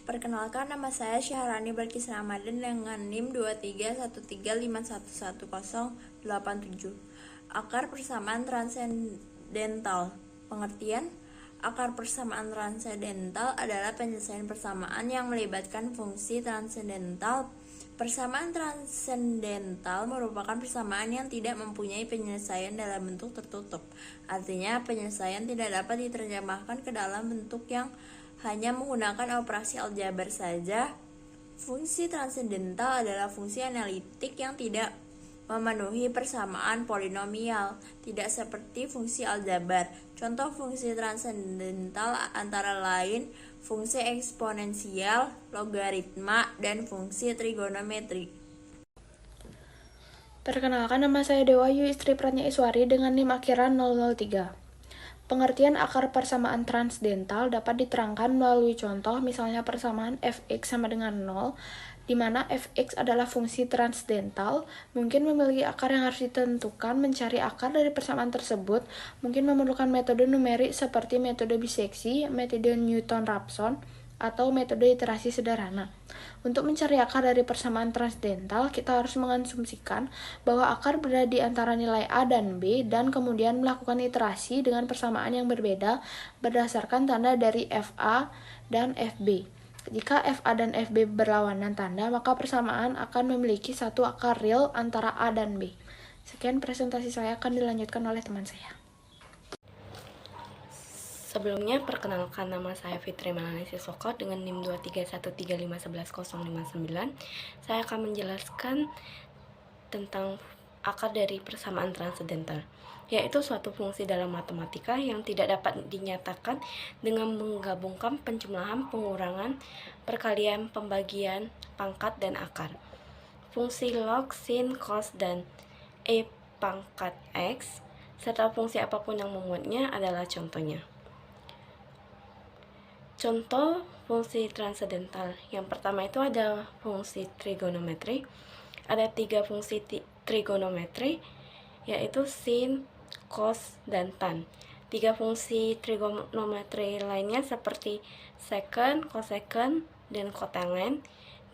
Perkenalkan, nama saya Syahrani Balkis Ramadan dengan NIM 23135111087. Akar persamaan transendental. Pengertian: akar persamaan transendental adalah penyelesaian persamaan yang melibatkan fungsi transendental. Persamaan transendental merupakan persamaan yang tidak mempunyai penyelesaian dalam bentuk tertutup. Artinya, penyelesaian tidak dapat diterjemahkan ke dalam bentuk yang hanya menggunakan operasi aljabar saja. Fungsi transendental adalah fungsi analitik yang tidak memenuhi persamaan polinomial, tidak seperti fungsi aljabar. Contoh fungsi transendental antara lain fungsi eksponensial, logaritma, dan fungsi trigonometri. Perkenalkan, nama saya Dewayu, istri Pratnya Iswari dengan NIM akhiran 003. Pengertian akar persamaan transdental dapat diterangkan melalui contoh, misalnya persamaan fx sama dengan 0, di mana fx adalah fungsi transdental, mungkin memiliki akar yang harus ditentukan. Mencari akar dari persamaan tersebut mungkin memerlukan metode numerik seperti metode biseksi, metode Newton-Raphson, atau metode iterasi sederhana. Untuk mencari akar dari persamaan transdental, kita harus mengasumsikan bahwa akar berada di antara nilai A dan B dan kemudian melakukan iterasi dengan persamaan yang berbeda berdasarkan tanda dari FA dan FB. Jika FA dan FB berlawanan tanda, maka persamaan akan memiliki satu akar real antara A dan B. Sekian presentasi saya, akan dilanjutkan oleh teman saya. Sebelumnya, perkenalkan, nama saya Fitri Melani Sisoko dengan NIM 23135111059. Saya akan menjelaskan tentang akar dari persamaan transendental, yaitu suatu fungsi dalam matematika yang tidak dapat dinyatakan dengan menggabungkan penjumlahan, pengurangan, perkalian, pembagian, pangkat, dan akar. Fungsi log, sin, cos, dan e pangkat x, serta fungsi apapun yang memuatnya adalah contohnya. Contoh fungsi transendental yang pertama itu ada fungsi trigonometri. Ada 3 fungsi trigonometri, yaitu sin, cos, dan tan. 3 fungsi trigonometri lainnya seperti secant, cosecant, dan kotangen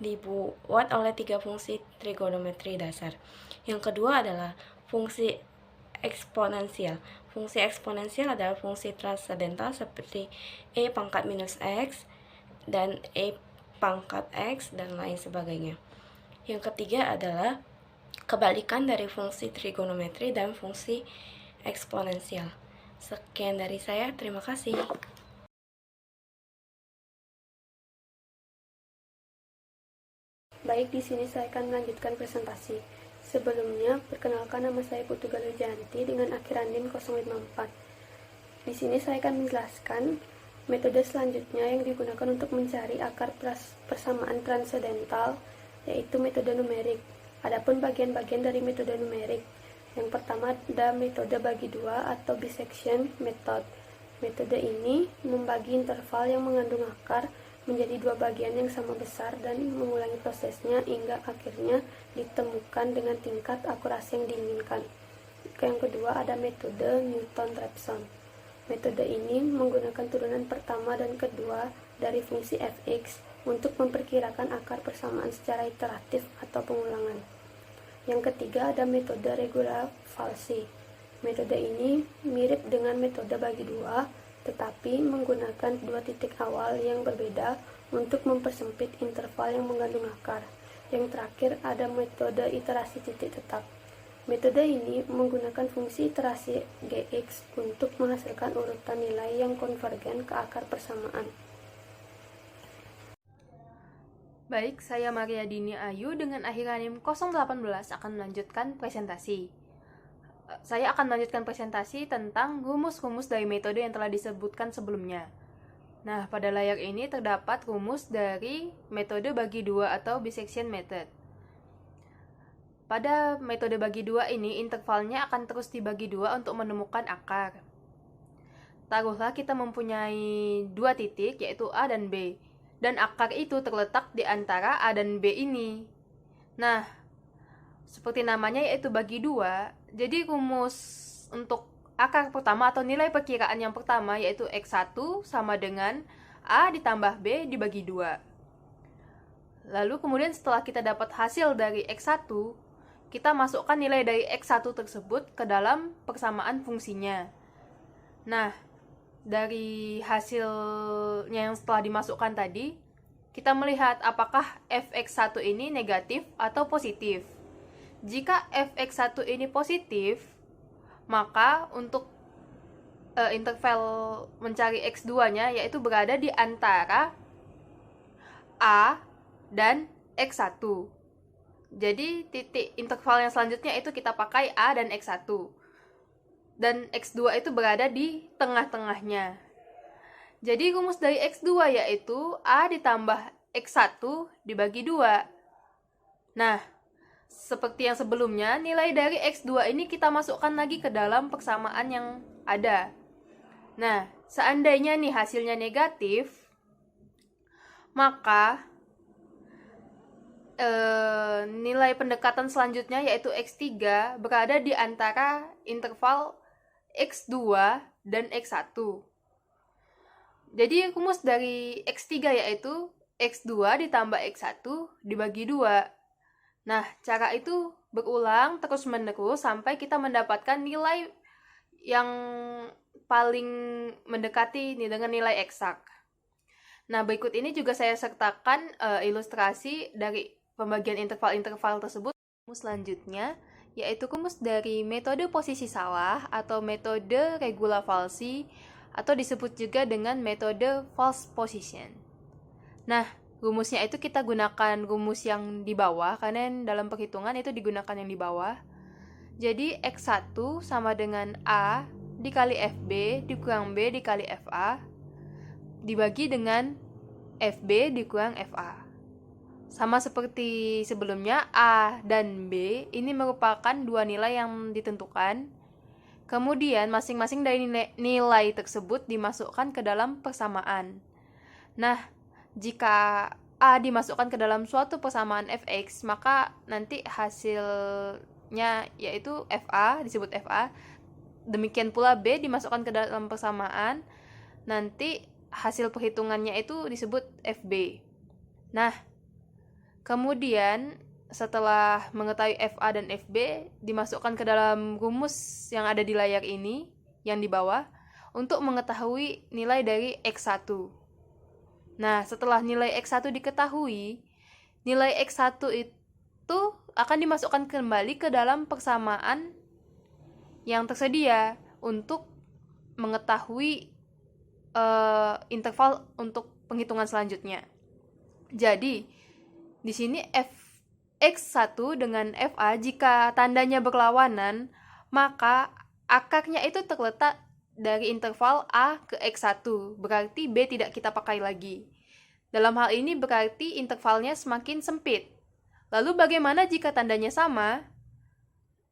dibuat oleh 3 fungsi trigonometri dasar. Yang kedua adalah fungsi eksponensial. Fungsi eksponensial adalah fungsi transendental seperti e pangkat minus x dan e pangkat x dan lain sebagainya. Yang ketiga adalah kebalikan dari fungsi trigonometri dan fungsi eksponensial. Sekian dari saya, terima kasih. Baik, di sini saya akan melanjutkan presentasi. Sebelumnya, perkenalkan, nama saya Putu Galuh Janti dengan akhiran NIM 054. Di sini saya akan menjelaskan metode selanjutnya yang digunakan untuk mencari akar persamaan transendental, yaitu metode numerik. Adapun bagian-bagian dari metode numerik, yang pertama ada metode bagi dua atau bisection method. Metode ini membagi interval yang mengandung akar menjadi dua bagian yang sama besar dan mengulangi prosesnya hingga akhirnya ditemukan dengan tingkat akurasi yang diinginkan. Yang kedua ada metode Newton-Raphson. Metode ini menggunakan turunan pertama dan kedua dari fungsi fx untuk memperkirakan akar persamaan secara iteratif atau pengulangan. Yang ketiga ada metode regular falsi. Metode ini mirip dengan metode bagi dua, tetapi menggunakan dua titik awal yang berbeda untuk mempersempit interval yang mengandung akar. Yang terakhir ada metode iterasi titik tetap. Metode ini menggunakan fungsi iterasi gx untuk menghasilkan urutan nilai yang konvergen ke akar persamaan. Baik, saya Maria Dini Ayu dengan akhiran NIM 018 akan melanjutkan presentasi. Saya akan melanjutkan presentasi tentang rumus-rumus dari metode yang telah disebutkan sebelumnya. Nah, pada layar ini terdapat rumus dari metode bagi dua atau bisection method. Pada metode bagi dua ini, intervalnya akan terus dibagi dua untuk menemukan akar. Taruhlah kita mempunyai dua titik, yaitu A dan B, dan akar itu terletak di antara A dan B ini. Nah, seperti namanya yaitu bagi dua, jadi rumus untuk akar pertama atau nilai perkiraan yang pertama yaitu X1 sama dengan A ditambah B dibagi 2. Lalu kemudian setelah kita dapat hasil dari X1, kita masukkan nilai dari X1 tersebut ke dalam persamaan fungsinya. Nah, dari hasilnya yang setelah dimasukkan tadi, kita melihat apakah fx1 ini negatif atau positif. Jika fx1 ini positif, maka untuk interval mencari x2-nya yaitu berada di antara A dan x1. Jadi titik interval yang selanjutnya itu kita pakai A dan x1. Dan x2 itu berada di tengah-tengahnya. Jadi rumus dari x2 yaitu A ditambah x1 dibagi 2. Nah, seperti yang sebelumnya, nilai dari x2 ini kita masukkan lagi ke dalam persamaan yang ada. Nah, seandainya nih hasilnya negatif, maka nilai pendekatan selanjutnya yaitu x3 berada di antara interval x2 dan x1. Jadi rumus dari x3 yaitu x2 ditambah x1 dibagi 2. Nah, cara itu berulang terus-menerus sampai kita mendapatkan nilai yang paling mendekati dengan nilai eksak. Nah, berikut ini juga saya sertakan ilustrasi dari pembagian interval-interval tersebut. Rumus selanjutnya yaitu rumus dari metode posisi salah atau metode regula falsi atau disebut juga dengan metode false position. Nah, rumusnya itu kita gunakan rumus yang di bawah, karena dalam perhitungan itu digunakan yang di bawah. Jadi, X1 sama dengan A dikali FB dikurang B dikali FA dibagi dengan FB dikurang FA. Sama seperti sebelumnya, A dan B ini merupakan dua nilai yang ditentukan. Kemudian, masing-masing dari nilai tersebut dimasukkan ke dalam persamaan. Nah, jika A dimasukkan ke dalam suatu persamaan fx, maka nanti hasilnya yaitu FA, disebut FA. Demikian pula B dimasukkan ke dalam persamaan, nanti hasil perhitungannya itu disebut FB. Nah, kemudian setelah mengetahui FA dan FB, dimasukkan ke dalam rumus yang ada di layar ini, yang di bawah, untuk mengetahui nilai dari X1. Nah, setelah nilai X1 diketahui, nilai X1 itu akan dimasukkan kembali ke dalam persamaan yang tersedia untuk mengetahui interval untuk penghitungan selanjutnya. Jadi, di sini X1 dengan FA, jika tandanya berlawanan, maka akarnya itu terletak dari interval A ke X1, berarti B tidak kita pakai lagi. Dalam hal ini berarti intervalnya semakin sempit. Lalu bagaimana jika tandanya sama?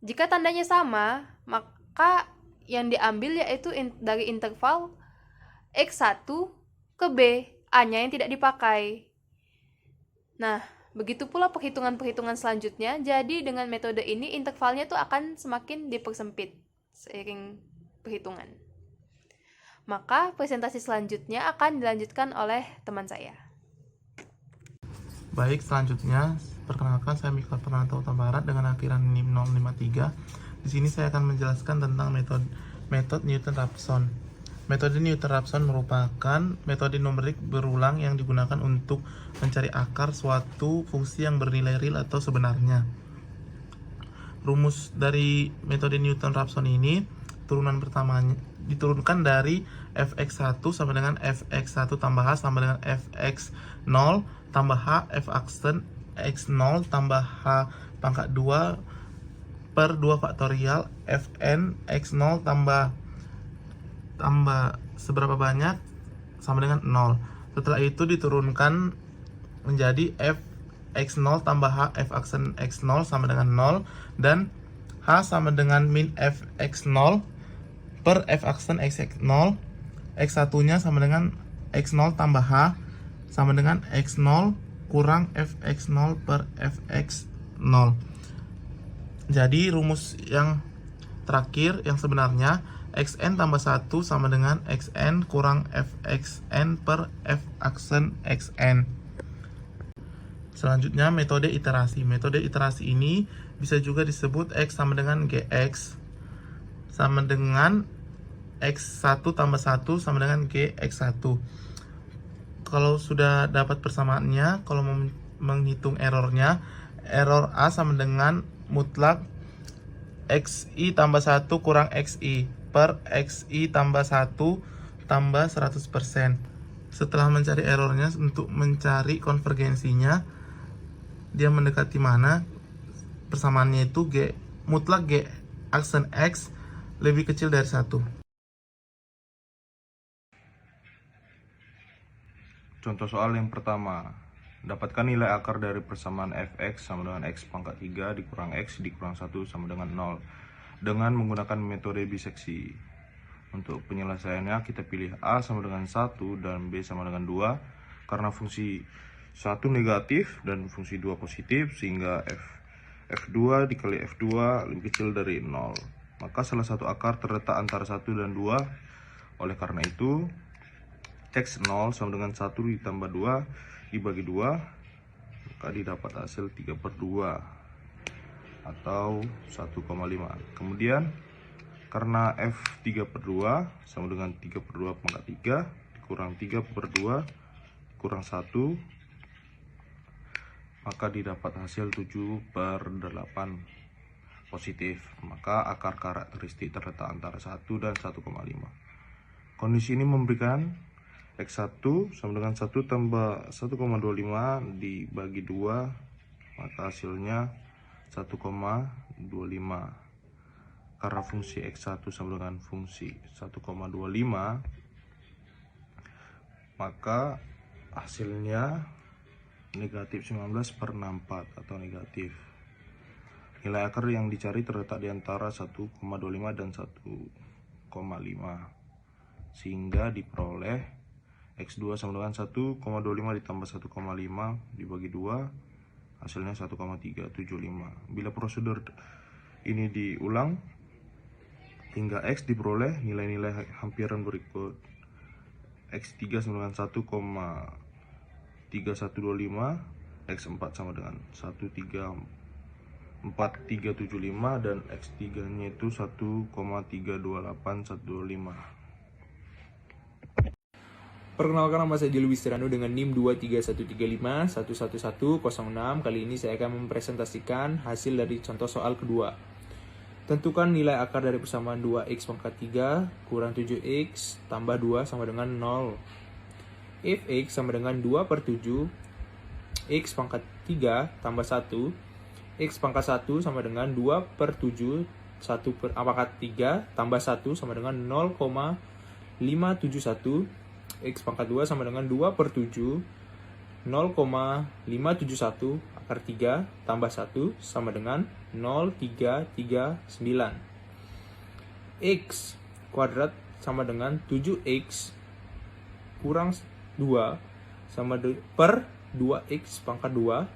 Jika tandanya sama, maka yang diambil yaitu dari interval X1 ke B, A-nya yang tidak dipakai. Nah, begitu pula perhitungan-perhitungan selanjutnya. Jadi dengan metode ini intervalnya tuh akan semakin dipersempit seiring perhitungan. Maka presentasi selanjutnya akan dilanjutkan oleh teman saya. Baik, selanjutnya perkenalkan saya Mikal Pranata Huta Barat dengan akhiran NIM 053. Di sini saya akan menjelaskan tentang metode Newton-Raphson. Metode Newton-Raphson merupakan metode numerik berulang yang digunakan untuk mencari akar suatu fungsi yang bernilai real atau sebenarnya. Rumus dari metode Newton-Raphson ini, turunan pertamanya diturunkan dari fx1 sama dengan fx1 tambah h sama dengan fx0 tambah h f aksen x0 tambah h pangkat 2 per 2 faktorial fn x0 tambah seberapa banyak sama dengan 0. Setelah itu diturunkan menjadi f x0 tambah h f aksen x0 sama dengan 0 dan h sama dengan min f x0 per f aksen x0. X1 nya sama dengan x0 tambah h sama dengan x0 kurang f x0 per f x0. Jadi rumus yang terakhir yang sebenarnya xn tambah 1 sama dengan xn kurang fxn per f aksen xn. Selanjutnya metode iterasi. Metode iterasi ini bisa juga disebut x sama dengan gx sama dengan x1 tambah 1 sama dengan gx1. Kalau sudah dapat persamaannya, kalau mau menghitung errornya, error A sama dengan mutlak xi tambah 1 kurang xi per xi tambah 1 tambah 100%. Setelah mencari errornya, untuk mencari konvergensinya, dia mendekati mana, persamaannya itu g mutlak g aksen x lebih kecil dari 1. Contoh soal yang pertama, dapatkan nilai akar dari persamaan fx sama dengan x pangkat 3 dikurang x dikurang 1 sama dengan 0 dengan menggunakan metode biseksi. Untuk penyelesaiannya kita pilih A sama dengan 1 dan B sama dengan 2 karena fungsi 1 negatif dan fungsi 2 positif, sehingga f2 dikali f2 lebih kecil dari 0. Maka salah satu akar terletak antara 1 dan 2. Oleh karena itu x 0 sama dengan 1 ditambah 2 dibagi 2, maka didapat hasil 3/2 atau 1,5. Kemudian karena f 3/2 sama dengan 3/2 pangkat 3 dikurang 3/2 dikurang 1, maka didapat hasil 7/8 positif. Maka akar karakteristik terletak antara 1 dan 1,5. Kondisi ini memberikan x1 sama dengan 1 tambah 1,25 dibagi 2, maka hasilnya 1,25. Karena fungsi x1 sama dengan fungsi 1,25, maka hasilnya negatif 19/64 atau negatif. Nilai akar yang dicari terletak di antara 1,25 dan 1,5, sehingga diperoleh x2 sama dengan 1,25 ditambah 1,5 dibagi 2, hasilnya 1,375. Bila prosedur ini diulang hingga x diperoleh nilai-nilai hampiran berikut: x3 sama dengan 1,3125, x4 sama dengan 1,4375 dan x3 nya itu 1,32815. Perkenalkan, nama saya Luis Tirano dengan NIM 23135111106. Kali ini saya akan mempresentasikan hasil dari contoh soal kedua. Tentukan nilai akar dari persamaan 2x pangkat 3 kurang 7x tambah 2 sama dengan 0. If x sama dengan 2/7, x pangkat 3 tambah 1, x pangkat 1 sama dengan 2/7, 1/pangkat 3 tambah 1 sama dengan 0,571, x pangkat 2 sama dengan 2/7, 0,571 akar 3 tambah 1 sama dengan 0,339. X kuadrat sama dengan 7x kurang 2 sama per 2x pangkat 2.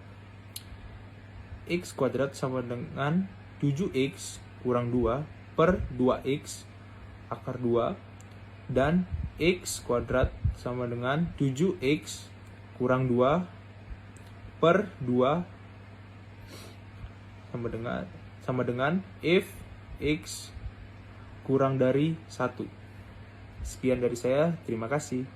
X kuadrat sama dengan 7x kurang 2 per 2x akar 2. Dan x kuadrat sama dengan 7x kurang 2 per 2 sama dengan if x kurang dari 1. Sekian dari saya, terima kasih.